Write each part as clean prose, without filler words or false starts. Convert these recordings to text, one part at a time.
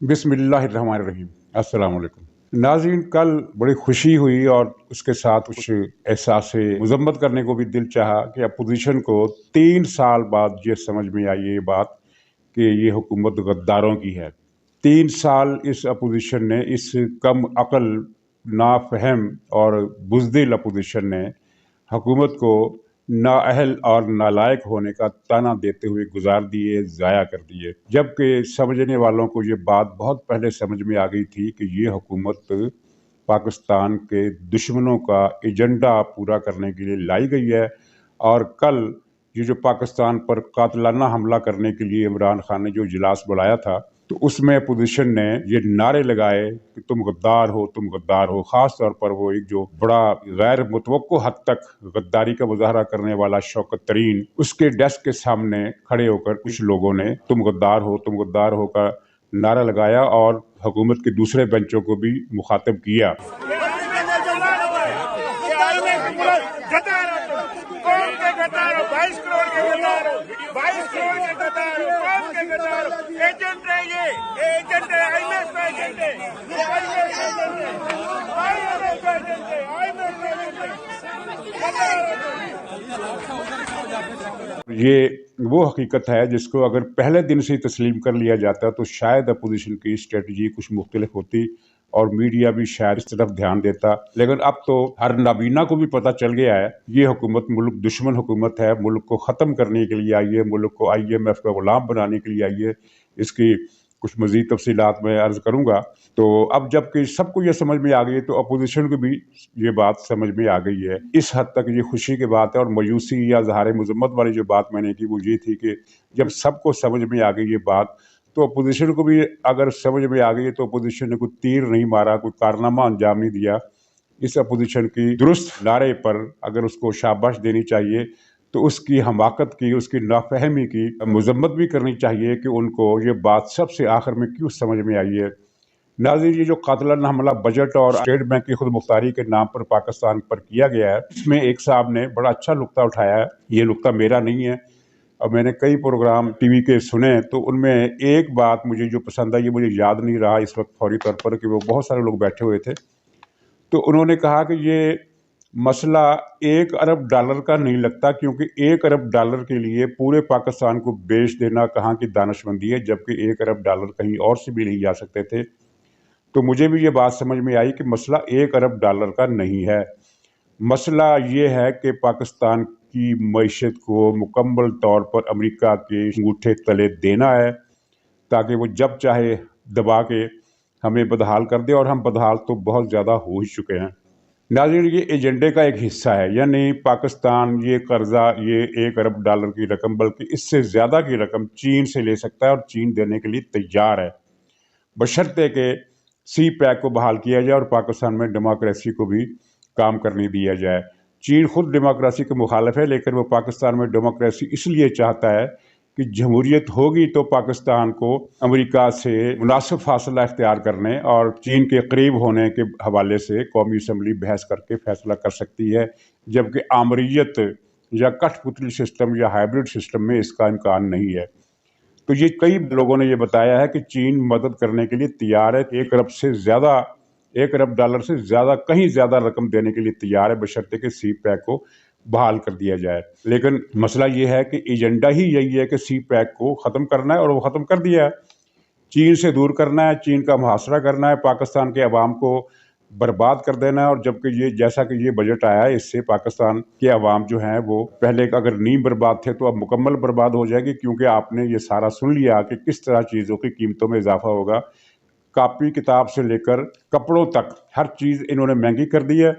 बिस्मिल्लाहिर्रहमानिर्रहीम। अस्सलाम वालेकुम नाज़रीन। कल बड़ी खुशी हुई और उसके साथ कुछ एहसास मुज़म्मत करने को भी दिल चाहा कि अपोजिशन को 3 साल बाद ये समझ में आई ये बात कि ये हुकूमत गद्दारों की है। 3 साल इस अपोजिशन ने, इस कम अकल, नाफहम और बुज़दिल अपोजिशन ने हुकूमत को नाअहल और नालायक होने का ताना देते हुए गुजार दिए, ज़ाया कर दिए। जबकि समझने वालों को ये बात बहुत पहले समझ में आ गई थी कि ये हुकूमत पाकिस्तान के दुश्मनों का एजेंडा पूरा करने के लिए लाई गई है। और कल ये जो पाकिस्तान पर कातलाना हमला करने के लिए इमरान खान ने जो इजलास बुलाया था, तो उसमें अपोजिशन ने ये नारे लगाए कि तुम गद्दार हो, तुम गद्दार हो। ख़ास तौर पर वो एक जो बड़ा गैर मुतवक्को हद तक गद्दारी का मुजाहरा करने वाला शौकत तरीन, उसके डेस्क के सामने खड़े होकर कुछ लोगों ने तुम गद्दार हो का नारा लगाया और हुकूमत के दूसरे बेंचों को भी मुखातिब किया। ये वो हकीकत है जिसको अगर पहले दिन से ही तस्लीम कर लिया जाता तो शायद अपोजिशन की स्ट्रेटजी कुछ मुख्तलिफ होती और मीडिया भी शायद इस तरफ ध्यान देता। लेकिन अब तो हर नाबीना को भी पता चल गया है ये हुकूमत मुल्क दुश्मन हुकूमत है, मुल्क को ख़त्म करने के लिए आई है, मुल्क को IMF का गुलाम बनाने के लिए आई है। इसकी कुछ मज़ीद तफसीलात में अर्ज़ करूँगा। तो अब जबकि सबको ये समझ में आ गई है तो अपोजिशन को भी ये बात समझ में आ गई है। इस हद तक ये खुशी की बात है। और मायूसी या इज़हार मज़म्मत वाली जो बात मैंने की वो ये थी कि जब सबको समझ में आ गई ये बात, तो अपोजिशन को भी अगर समझ में आ गई है तो अपोजिशन ने कोई तीर नहीं मारा, कोई कारनामा अंजाम नहीं दिया। इस अपोजिशन की दुरुस्त नारे पर अगर उसको शाबाश देनी चाहिए तो उसकी हमाकत की, उसकी नाफहमी की मज़म्मत भी करनी चाहिए कि उनको ये बात सबसे आखिर में क्यों समझ में आई है। नाज़रीन, ये जो कातिलाना हमला बजट और स्टेट बैंक की खुद मुख्तारी के नाम पर पाकिस्तान पर किया गया है, इसमें एक साहब ने बड़ा अच्छा नुक्ता उठाया है। ये नुक्ता मेरा नहीं है और मैंने कई प्रोग्राम TV के सुने, तो उनमें एक बात मुझे जो पसंद आई, ये मुझे याद नहीं रहा इस वक्त फौरी तौर पर कि वो बहुत सारे लोग बैठे हुए थे। तो उन्होंने कहा कि ये मसला $1 अरब का नहीं लगता, क्योंकि $1 अरब के लिए पूरे पाकिस्तान को बेच देना कहाँ की दानिशमंदी है, जबकि $1 अरब कहीं और से भी नहीं जा सकते थे। तो मुझे भी ये बात समझ में आई कि मसला $1 अरब का नहीं है। मसला ये है कि पाकिस्तान की मईशत को मुकम्मल तौर पर अमेरिका के अंगूठे तले देना है, ताकि वो जब चाहे दबा के हमें बदहाल कर दे। और हम बदहाल तो बहुत ज़्यादा हो ही चुके हैं। नाज़रीन, ये एजेंडे का एक हिस्सा है, यानी पाकिस्तान ये कर्जा, ये $1 अरब की रकम, बल्कि इससे ज़्यादा की रकम चीन से ले सकता है और चीन देने के लिए तैयार है, बशर्ते कि CPEC को बहाल किया जाए और पाकिस्तान में डेमोक्रेसी को भी काम करने दिया जाए। चीन खुद डेमोक्रेसी के मुखालिफ है, लेकिन वो पाकिस्तान में डेमोक्रेसी इसलिए चाहता है कि जमहूरियत होगी तो पाकिस्तान को अमेरिका से मुनासिब फासला इख्तियार करने और चीन के करीब होने के हवाले से कौमी असम्बली बहस करके फैसला कर सकती है, जबकि आमरीयत या कठपुतली सिस्टम या हाइब्रिड सिस्टम में इसका इम्कान नहीं है। तो ये कई लोगों ने ये बताया है कि चीन मदद करने के लिए तैयार है, $1 अरब से ज़्यादा, कहीं ज़्यादा रकम देने के लिए तैयार है, बशर्ते कि CPEC को बहाल कर दिया जाए। लेकिन मसला ये है कि एजेंडा ही यही है कि CPEC को ख़त्म करना है, और वो ख़त्म कर दिया है। चीन से दूर करना है, चीन का मुहासरा करना है, पाकिस्तान के अवाम को बर्बाद कर देना है। और जबकि ये जैसा कि ये बजट आया है, इससे पाकिस्तान के अवाम जो हैं वो पहले अगर नहीं बर्बाद थे तो अब मुकम्मल बर्बाद हो जाएगी, क्योंकि आपने ये सारा सुन लिया कि किस तरह चीज़ों की कीमतों में इजाफा होगा। कापी किताब से लेकर कपड़ों तक हर चीज़ इन्होंने महंगी कर दी है।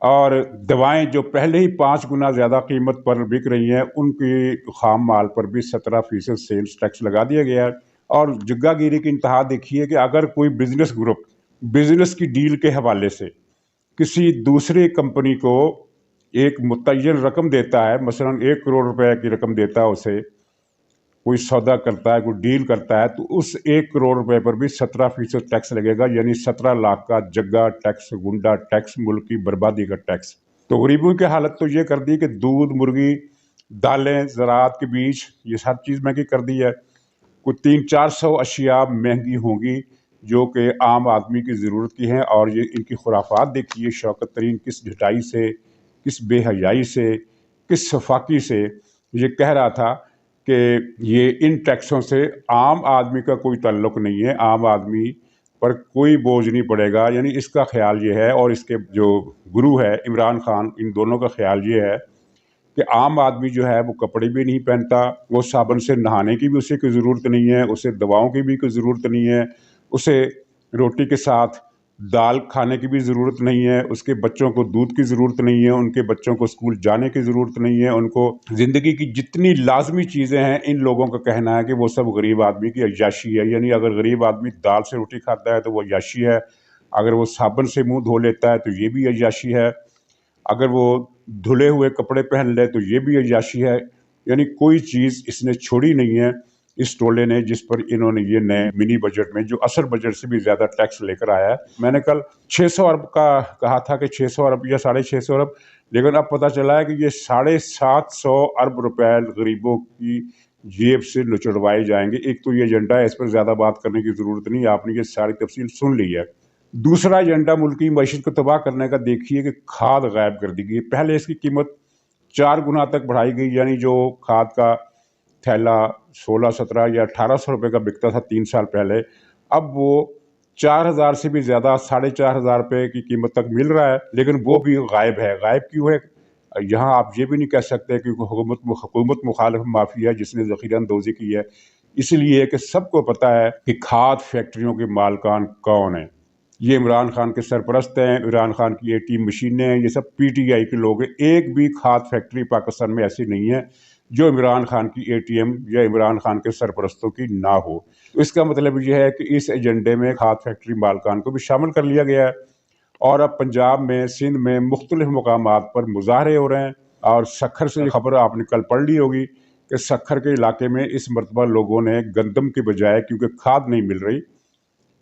और दवाएं जो पहले ही 5 गुना ज़्यादा कीमत पर बिक रही हैं, उनकी खाम माल पर भी 17% सेल्स टैक्स लगा दिया गया है। और जग्गागिरी की इंतहा देखिए कि अगर कोई बिजनेस ग्रुप बिजनेस की डील के हवाले से किसी दूसरी कंपनी को एक मुतय्यन रकम देता है, मसलन 1 करोड़ रुपए की रकम देता है, उसे कोई सौदा करता है, कोई डील करता है, तो उस 1 करोड़ रुपए पर भी 17% टैक्स लगेगा, यानी 17 लाख का जग्गा टैक्स, गुंडा टैक्स, मुल्क की बर्बादी का टैक्स। तो गरीबों की हालत तो ये कर दी कि दूध, मुर्गी, दालें, ज़राअत के बीज, ये सब चीज़ महंगी कर दी है। कोई 300-400 अशिया महंगी होंगी जो कि आम आदमी की ज़रूरत की हैं। और ये इनकी खुराफात देखिए, शौकत तरीन किस ढिठाई से, किस बेहयाई से, किस सफाकी से ये कह रहा था कि ये इन टैक्सों से आम आदमी का कोई ताल्लुक नहीं है, आम आदमी पर कोई बोझ नहीं पड़ेगा। यानी इसका ख्याल ये है, और इसके जो गुरु है इमरान खान, इन दोनों का ख्याल ये है कि आम आदमी जो है वो कपड़े भी नहीं पहनता, वो साबुन से नहाने की भी उसे कोई ज़रूरत नहीं है, उसे दवाओं की भी कोई ज़रूरत नहीं है, उसे रोटी के साथ दाल खाने की भी ज़रूरत नहीं है, उसके बच्चों को दूध की ज़रूरत नहीं है, उनके बच्चों को स्कूल जाने की ज़रूरत नहीं है, उनको ज़िंदगी की जितनी लाजमी चीज़ें हैं, इन लोगों का कहना है कि वो सब गरीब आदमी की अय्याशी है। यानी अगर गरीब आदमी दाल से रोटी खाता है तो वो अय्याशी है, अगर वो साबुन से मुँह धो लेता है तो ये भी अय्याशी है, अगर वो धुले हुए कपड़े पहन ले तो ये भी अय्याशी है। यानी कोई चीज़ इसने छोड़ी नहीं है इस टोले ने, जिस पर इन्होंने ये नए मिनी बजट में जो असल बजट से भी ज़्यादा टैक्स लेकर आया है। मैंने कल 600 अरब का कहा था कि 600 अरब या 650 अरब, लेकिन अब पता चला है कि ये 750 अरब रुपए गरीबों की जेब से निचड़वाए जाएंगे। एक तो ये एजेंडा है, इस पर ज़्यादा बात करने की ज़रूरत नहीं, आपने ये सारी तफसील सुन ली है। दूसरा एजेंडा मुल्क की मईशत को तबाह करने का देखिए कि खाद गायब कर दी गई। पहले इसकी कीमत 4 गुना तक बढ़ाई गई, यानी जो खाद का थैला 16, 17 या 1800 रुपये का बिकता था 3 साल पहले, अब वो 4000 से भी ज़्यादा 4500 रुपये की कीमत तक मिल रहा है, लेकिन वो भी गायब है। गायब क्यों है? यहाँ आप ये भी नहीं कह सकते कि हुकूमत मुखालिफ माफिया जिसने ज़ख़ीरा अंदोज़ी की है, इसलिए कि सबको पता है कि खाद फैक्ट्रियों के मालकान कौन हैं। ये इमरान खान के सरपरस्त हैं, इमरान खान की ATM मशीनें हैं, ये सब PTI के लोग हैं। एक भी खाद फैक्ट्री पाकिस्तान में ऐसी नहीं है जो इमरान खान की ATM या इमरान खान के सरपरस्तों की ना हो। तो इसका मतलब यह है कि इस एजेंडे में खाद फैक्ट्री मालकान को भी शामिल कर लिया गया है। और अब पंजाब में, सिंध में मुख्तलिफ मकामात पर मुजाहरे हो रहे हैं। और सखर से खबर आपने कल पढ़ ली होगी कि सखर के इलाके में इस मरतबा लोगों ने गंदम के बजाय, क्योंकि खाद नहीं मिल रही,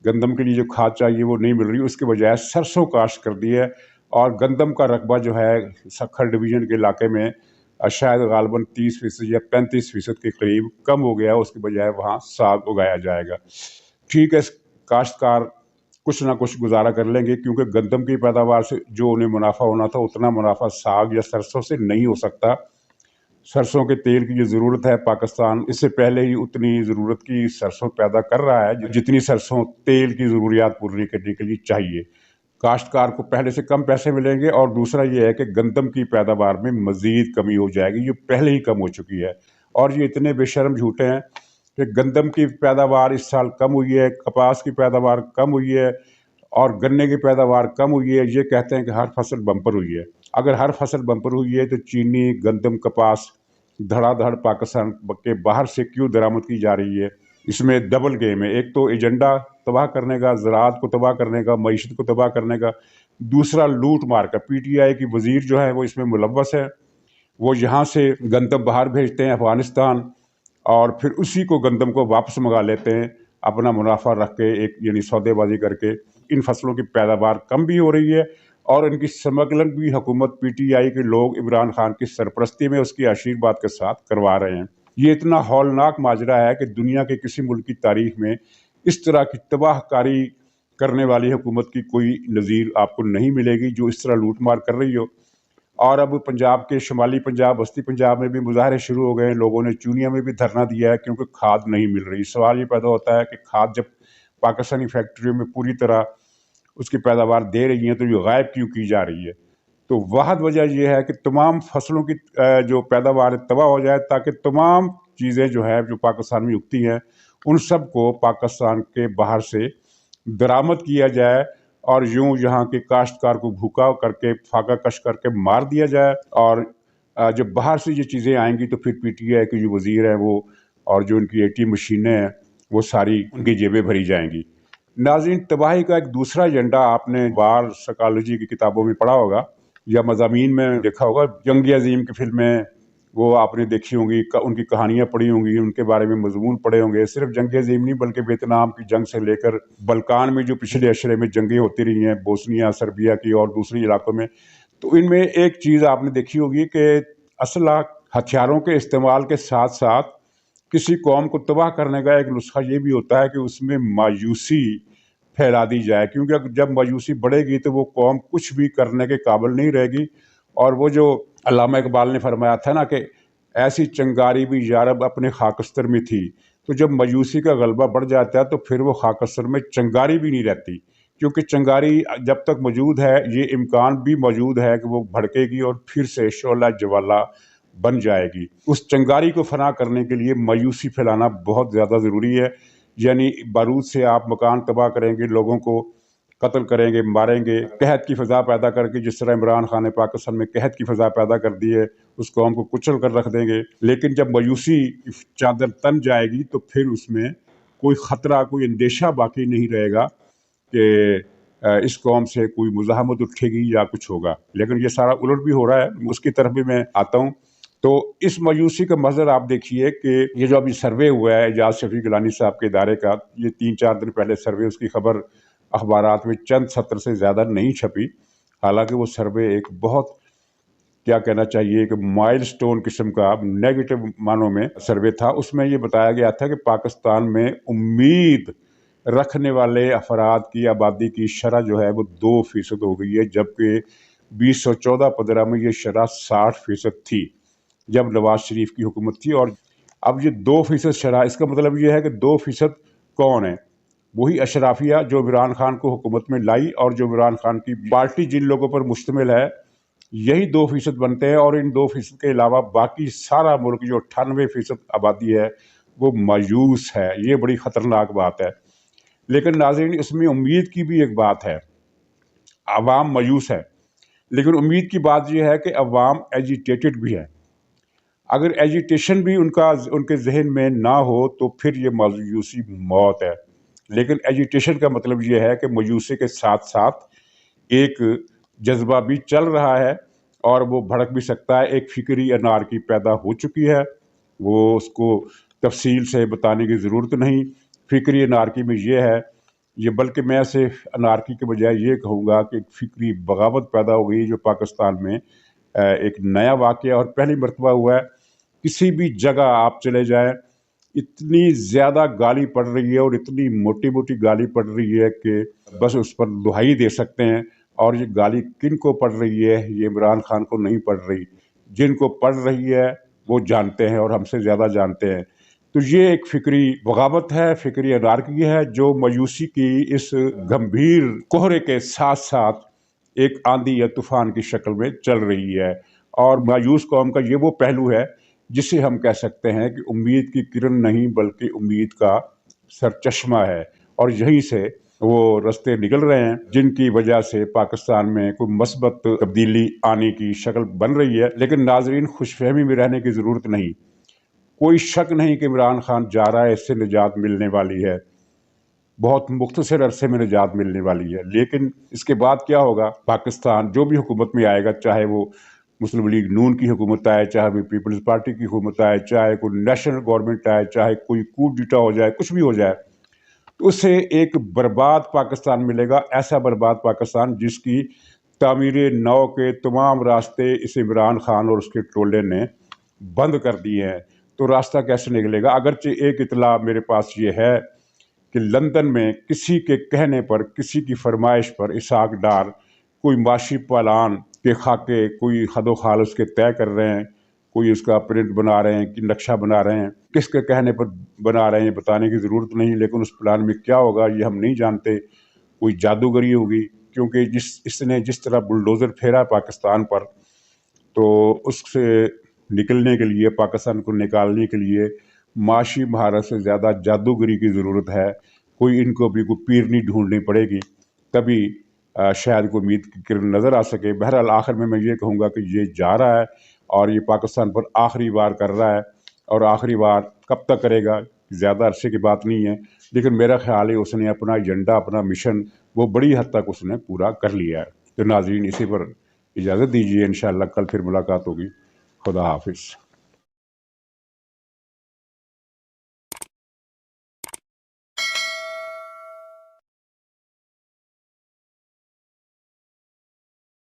गंदम के लिए जो खाद चाहिए वो नहीं मिल रही, उसके बजाय सरसों काश्त कर दी है। और गंदम का रकबा जो है सखर डिवीज़न के इलाके में शायद गालबन 30% या 35% के करीब कम हो गया है, उसके बजाय वहाँ साग उगाया जाएगा। ठीक है, काश्तकार कुछ ना कुछ गुजारा कर लेंगे, क्योंकि गंदम की पैदावार से जो उन्हें मुनाफा होना था उतना मुनाफा साग या सरसों से नहीं हो सकता। सरसों के तेल की जो ज़रूरत है, पाकिस्तान इससे पहले ही उतनी ज़रूरत की सरसों पैदा कर रहा है जितनी सरसों तेल की ज़रूरियात पूरी करने के लिए चाहिए। काश्तकार को पहले से कम पैसे मिलेंगे, और दूसरा ये है कि गंदम की पैदावार में मज़ीद कमी हो जाएगी, जो पहले ही कम हो चुकी है। और ये इतने बेशर्म झूठे हैं कि गंदम की पैदावार इस साल कम हुई है, कपास की पैदावार कम हुई है, और गन्ने की पैदावार कम हुई है। ये कहते हैं कि हर फसल बम्पर हुई है। अगर हर फसल बम्पर हुई है तो चीनी, गंदम, कपास धड़ाधड़ पाकिस्तान के बाहर से क्यों दरामद की जा रही है? इसमें डबल गेम है। एक तो एजेंडा तबाह करने का, ज़राअत को तबाह करने का, मईशत को तबाह करने का, दूसरा लूट मार का। PTI की वज़ीर जो है वो इसमें मुलव्वस है। वो यहाँ से गंदम बाहर भेजते हैं अफ़गानिस्तान, और फिर उसी को गंदम को वापस मंगा लेते हैं अपना मुनाफा रख के, एक यानी सौदेबाजी करके। इन फसलों की पैदावार कम भी हो रही है, और इनकी स्मगलिंग भी हुकूमत PTI के लोग इमरान खान की सरपरस्ती में उसकी आशीर्वाद के साथ करवा रहे हैं। ये इतना हौलनाक माजरा है कि दुनिया के किसी मुल्क की तारीख में इस तरह की तबाहकारी करने वाली हुकूमत की कोई नज़ीर आपको नहीं मिलेगी जो इस तरह लूट मार कर रही हो। और अब पंजाब के शुमाली पंजाब, बस्ती पंजाब में भी मुजाहरे शुरू हो गए हैं। लोगों ने चूनिया में भी धरना दिया है क्योंकि खाद नहीं मिल रही। सवाल ये पैदा होता है कि खाद जब पाकिस्तानी फैक्ट्रियों में पूरी तरह उसकी पैदावार दे रही हैं तो ये गायब क्यों की जा रही है? तो वाहद वजह यह है कि तमाम फसलों की जो पैदावार तबाह हो जाए, ताकि तमाम चीज़ें जो है जो पाकिस्तान में उगती हैं उन सब को पाकिस्तान के बाहर से दरामद किया जाए, और यूँ यहाँ के काश्तकार को भूखा करके, फाका कश करके मार दिया जाए। और जब बाहर से ये चीज़ें आएंगी तो फिर PTI के जो वज़ीर हैं वो, और जो उनकी ATM मशीनें हैं वो सारी उनकी जेबें भरी जाएंगी। नाज़रीन, तबाही का एक दूसरा एजेंडा आपने वार साइकोलॉजी की किताबों में पढ़ा होगा या मज़ामीन में देखा होगा। जंग अज़ीम की फिल्में वो आपने देखी होंगी, उनकी कहानियाँ पढ़ी होंगी, उनके बारे में मजमून पढ़े होंगे। सिर्फ जंग अज़ीम नहीं बल्कि वियतनाम की जंग से लेकर बल्कान में जो पिछले अशरे में जंगें होती रही हैं, बोस्निया, सर्बिया की और दूसरे इलाकों में, तो इनमें एक चीज़ आपने देखी होगी कि असला हथियारों के इस्तेमाल के साथ साथ किसी कौम को तबाह करने का एक नुस्खा ये भी होता है कि उसमें मायूसी फैला दी जाए, क्योंकि जब मायूसी बढ़ेगी तो वो कौम कुछ भी करने के काबिल नहीं रहेगी। और वो जो अल्लामा इकबाल ने फरमाया था ना कि ऐसी चंगारी भी यारब अपने खाकस्तर में थी, तो जब मायूसी का गलबा बढ़ जाता है तो फिर वो खाकस्तर में चंगारी भी नहीं रहती, क्योंकि चंगारी जब तक मौजूद है ये इम्कान भी मौजूद है कि वो भड़केगी और फिर से शोला ज्वाला बन जाएगी। उस चंगारी को फना करने के लिए मायूसी फैलाना बहुत ज़्यादा ज़रूरी है। यानी बारूद से आप मकान तबाह करेंगे, लोगों को कत्ल करेंगे, मारेंगे, कहत की फ़ज़ा पैदा करके, जिस तरह इमरान खान ने पाकिस्तान में कहत की फ़ज़ा पैदा कर दी है, उस कौम को कुचल कर रख देंगे। लेकिन जब मायूसी की चादर तन जाएगी तो फिर उसमें कोई ख़तरा, कोई अंदेशा बाकी नहीं रहेगा कि इस कौम से कोई मुज़ाहमत उठेगी या कुछ होगा। लेकिन ये सारा उलट भी हो रहा है, उसकी तरफ भी मैं आता हूँ। तो इस मायूसी का मंजर आप देखिए कि ये जो अभी सर्वे हुआ है एजाज शफीक गिलानी साहब के इदारे का, ये 3-4 दिन पहले सर्वे, उसकी खबर अखबारात में चंद सत्र से ज़्यादा नहीं छपी। हालांकि वो सर्वे एक बहुत, क्या कहना चाहिए, एक माइलस्टोन किस्म का नेगेटिव मानों में सर्वे था। उसमें ये बताया गया था कि पाकिस्तान में उम्मीद रखने वाले अफराद की आबादी की शरह जो है वो 2% हो गई है, जबकि 2014-15 में ये शरह 60% थी जब नवाज शरीफ की हुकूमत थी। और अब ये 2% शरह, इसका मतलब ये है कि 2% कौन है? वही अशराफिया जो इमरान खान को हुकूमत में लाई, और जो इमरान खान की पार्टी जिन लोगों पर मुश्तमिल है, यही 2% बनते हैं। और इन 2% के अलावा बाकी सारा मुल्क जो 98% आबादी है वो मायूस है। ये बड़ी ख़तरनाक बात है। लेकिन नाज़रीन, इसमें उम्मीद की भी एक बात है। अवाम मायूस है, लेकिन उम्मीद की बात यह है कि अवाम एजिटेटेड भी है। अगर एजिटेशन भी उनके जहन में ना हो तो फिर ये मायूसी मौत है। लेकिन एजिटेशन का मतलब ये है कि मायूसी के साथ साथ एक जज्बा भी चल रहा है और वो भड़क भी सकता है। एक फिक्री अनारकी पैदा हो चुकी है, वो उसको तफसील से बताने की ज़रूरत नहीं। फिक्री अनारकी में ये है, ये बल्कि मैं सिर्फ अनारकी के बजाय ये कहूँगा कि एक फिक्री बगावत पैदा हो गई जो पाकिस्तान में एक नया वाक़या और पहली मरतबा हुआ है। किसी भी जगह आप चले जाएं, इतनी ज़्यादा गाली पड़ रही है और इतनी मोटी मोटी गाली पड़ रही है कि बस उस पर दुहाई दे सकते हैं। और ये गाली किन को पड़ रही है? ये इमरान खान को नहीं पड़ रही, जिनको पड़ रही है वो जानते हैं और हमसे ज़्यादा जानते हैं। तो ये एक फिक्री बगावत है, फिक्री अनारकी है, जो मायूसी की इस गंभीर कोहरे के साथ साथ एक आंधी या तूफान की शक्ल में चल रही है। और मायूस कौम का ये वो पहलू है जिसे हम कह सकते हैं कि उम्मीद की किरण नहीं बल्कि उम्मीद का सरचश्मा है। और यहीं से वो रास्ते निकल रहे हैं जिनकी वजह से पाकिस्तान में कोई मस्बत तब्दीली आने की शक्ल बन रही है। लेकिन नाजरीन, खुशफहमी में रहने की ज़रूरत नहीं। कोई शक नहीं कि इमरान खान जा रहा है, इससे निजात मिलने वाली है, बहुत मुख्तसर अरसे में निजात मिलने वाली है। लेकिन इसके बाद क्या होगा? पाकिस्तान जो भी हुकूमत में आएगा, चाहे वो मुस्लिम लीग नून की हुकूमत आए, चाहे वो पीपल्स पार्टी की हुकूमत आए, चाहे कोई नेशनल गवर्नमेंट आए, चाहे कोई कूप डिटा हो जाए, कुछ भी हो जाए, तो उससे एक बर्बाद पाकिस्तान मिलेगा। ऐसा बर्बाद पाकिस्तान जिसकी तामीर नौ के तमाम रास्ते इस इमरान खान और उसके टोले ने बंद कर दिए हैं। तो रास्ता कैसे निकलेगा? अगरचे एक इतला मेरे पास ये है कि लंदन में किसी के कहने पर, किसी की फरमाइश पर इसहाक डार कोई माशी पालान के खाके, कोई खदो खाल उसके तय कर रहे हैं, कोई उसका प्रिंट बना रहे हैं कि नक्शा बना रहे हैं। किसके कहने पर बना रहे हैं बताने की ज़रूरत नहीं, लेकिन उस प्लान में क्या होगा ये हम नहीं जानते। कोई जादूगरी होगी, क्योंकि इसने जिस तरह बुलडोज़र फेरा पाकिस्तान पर, तो उससे निकलने के लिए, पाकिस्तान को निकालने के लिए माशी महारत से ज़्यादा जादूगरी की ज़रूरत है। कोई इनको भी कोई पीरनी ढूंढनी पड़ेगी, तभी शायद कोई उम्मीद की किरण नज़र आ सके। बहरहाल आखिर में मैं ये कहूँगा कि ये जा रहा है और ये पाकिस्तान पर आखिरी बार कर रहा है। और आखिरी बार कब तक करेगा, ज़्यादा अरसे की बात नहीं है, लेकिन मेरा ख्याल है उसने अपना एजेंडा, अपना मिशन वो बड़ी हद तक उसने पूरा कर लिया है। तो नाज़रीन, इसी पर इजाज़त दीजिए, इंशाअल्लाह कल फिर मुलाकात होगी। खुदा हाफिज़।